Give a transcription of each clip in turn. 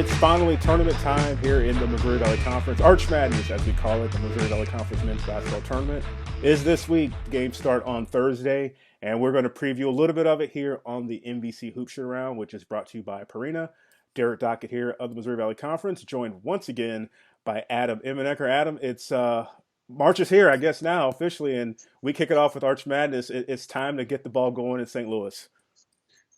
It's finally tournament time here in the Missouri Valley Conference. Arch Madness, as we call it, the Missouri Valley Conference men's basketball tournament is this week. Games start on Thursday, and we're going to preview a little bit of it here on the NBC Hoop Shootaround, which is brought to you by Purina. Derek Dockett here of the Missouri Valley Conference, joined once again by Adam Immenecker. Adam, it's March is here, I guess, now officially, and we kick it off with Arch Madness. It's time to get the ball going in St. Louis.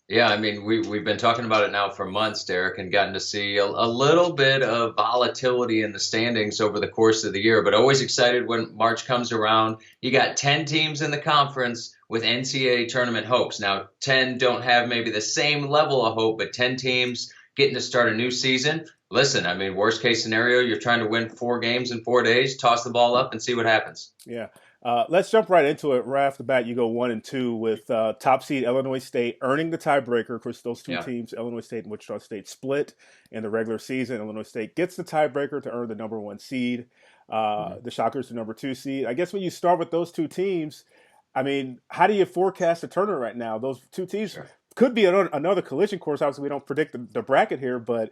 Yeah, I mean, we've been talking about it now for months, Derek, and gotten to see a little bit of volatility in the standings over the course of the year, but always excited when March comes around. You got 10 teams in the conference with NCAA tournament hopes. Now, 10 don't have maybe the same level of hope, but 10 teams getting to start a new season. Listen, I mean, worst case scenario, you're trying to win 4 games in 4 days, toss the ball up and see what happens. Yeah. Let's jump right into it. Right off the bat, you go 1-2 with top seed Illinois State earning the tiebreaker. Of course, those two teams, Illinois State and Wichita State, split in the regular season. Illinois State gets the tiebreaker to earn the number 1 seed. The Shockers, the number 2 seed. I guess when you start with those two teams, I mean, how do you forecast the tournament right now? Those two teams could be another collision course. Obviously, we don't predict the bracket here, but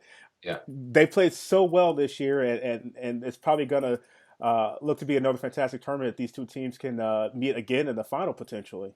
they played so well this year, and it's probably going to look to be another fantastic tournament. These two teams can meet again in the final potentially.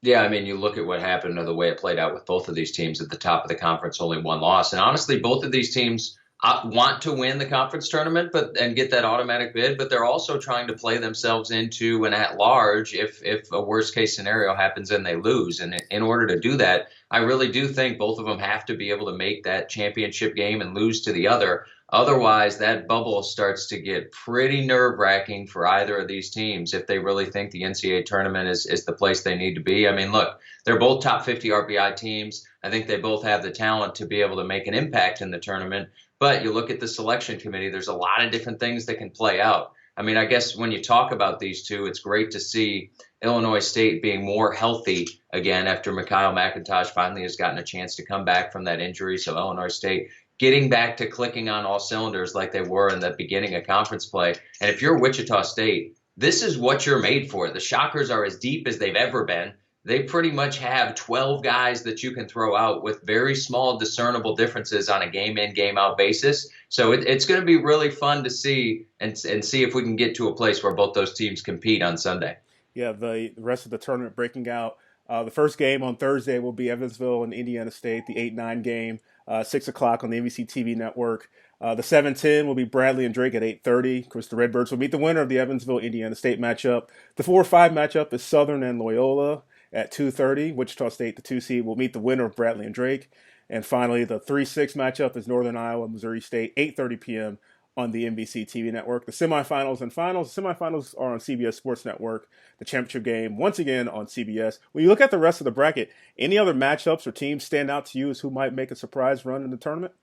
Yeah, I mean, you look at what happened or the way it played out with both of these teams at the top of the conference, only 1 loss. And honestly, both of these teams want to win the conference tournament and get that automatic bid, but they're also trying to play themselves into an at-large if a worst-case scenario happens and they lose. And in order to do that, I really do think both of them have to be able to make that championship game and lose to the other. Otherwise, that bubble starts to get pretty nerve-wracking for either of these teams if they really think the NCAA tournament is the place they need to be. I mean, look, they're both top 50 RPI teams. I think they both have the talent to be able to make an impact in the tournament. But you look at the selection committee, there's a lot of different things that can play out. I mean, I guess when you talk about these two, it's great to see Illinois State being more healthy again after Mikhail McIntosh finally has gotten a chance to come back from that injury. So Illinois State getting back to clicking on all cylinders like they were in the beginning of conference play. And if you're Wichita State, this is what you're made for. The Shockers are as deep as they've ever been. They pretty much have 12 guys that you can throw out with very small discernible differences on a game-in, game-out basis. So it's going to be really fun to see and see if we can get to a place where both those teams compete on Sunday. Yeah, the rest of the tournament breaking out. The first game on Thursday will be Evansville and Indiana State, the 8-9 game, 6 o'clock on the NBC TV network. The 7-10 will be Bradley and Drake at 8:30. Of course, the Redbirds will meet the winner of the Evansville-Indiana State matchup. The 4-5 matchup is Southern and Loyola at 2:30. Wichita State, the 2 seed, will meet the winner of Bradley and Drake. And finally, the 3-6 matchup is Northern Iowa, Missouri State, 8:30 p.m. on the NBC TV network. The semifinals and finals. The semifinals are on CBS Sports Network. The championship game, once again, on CBS. When you look at the rest of the bracket, any other matchups or teams stand out to you as who might make a surprise run in the tournament?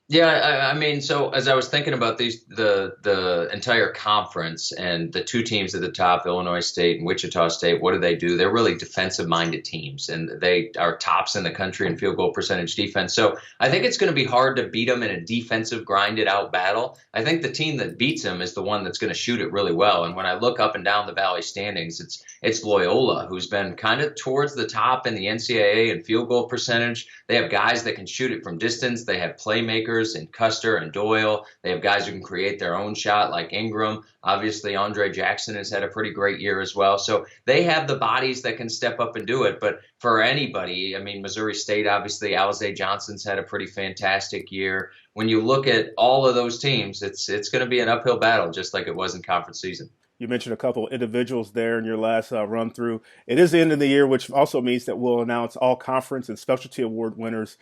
Yeah, I mean, so as I was thinking about the entire conference and the 2 teams at the top, Illinois State and Wichita State, what do? They're really defensive-minded teams, and they are tops in the country in field goal percentage defense. So I think it's going to be hard to beat them in a defensive, grinded-out battle. I think the team that beats them is the one that's going to shoot it really well. And when I look up and down the Valley standings, it's Loyola, who's been kind of towards the top in the NCAA in field goal percentage. They have guys that can shoot it from distance. They have playmakers in Custer and Doyle. They have guys who can create their own shot like Ingram. Obviously, Andre Jackson has had a pretty great year as well. So they have the bodies that can step up and do it. But for anybody, I mean, Missouri State, obviously, Alize Johnson's had a pretty fantastic year. When you look at all of those teams, it's going to be an uphill battle, just like it was in conference season. You mentioned a couple individuals there in your last run through. It is the end of the year, which also means that we'll announce all conference and specialty award winners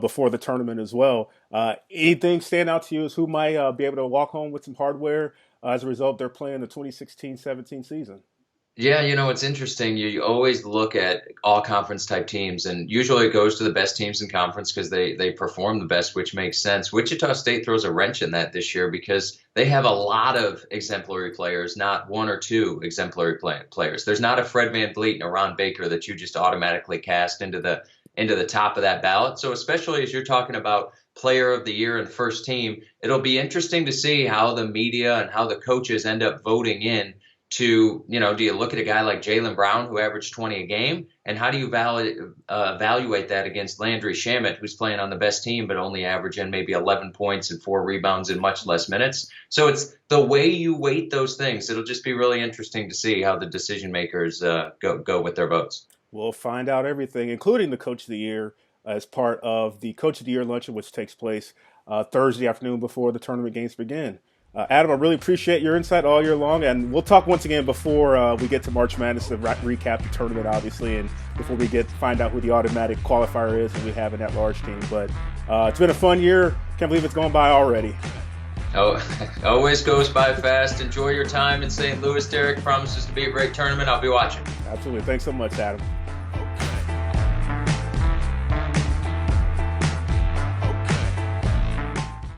before the tournament as well. Anything stand out to you as who might be able to walk home with some hardware as a result? They're playing the 2016-17 season. Yeah, you know, it's interesting. You always look at all conference type teams, and usually it goes to the best teams in conference because they perform the best, which makes sense. Wichita State throws a wrench in that this year because they have a lot of exemplary players, not 1 or 2 exemplary players. There's not a Fred VanVleet and a Ron Baker that you just automatically cast into the top of that ballot. So especially as you're talking about player of the year and first team, it'll be interesting to see how the media and how the coaches end up voting in to, do you look at a guy like Jaylen Brown who averaged 20 a game, and how do you evaluate that against Landry Shamet, who's playing on the best team but only averaging maybe 11 points and 4 rebounds in much less minutes? So it's the way you weight those things. It'll just be really interesting to see how the decision makers go with their votes. We'll find out everything, including the Coach of the Year, as part of the Coach of the Year luncheon, which takes place Thursday afternoon before the tournament games begin. Adam, I really appreciate your insight all year long, and we'll talk once again before we get to March Madness to recap the tournament, obviously, and before we find out who the automatic qualifier is and we have an at-large team. But it's been a fun year. Can't believe it's gone by already. Oh, always goes by fast. Enjoy your time in St. Louis, Derek. Promises to be a great tournament. I'll be watching. Absolutely. Thanks so much, Adam.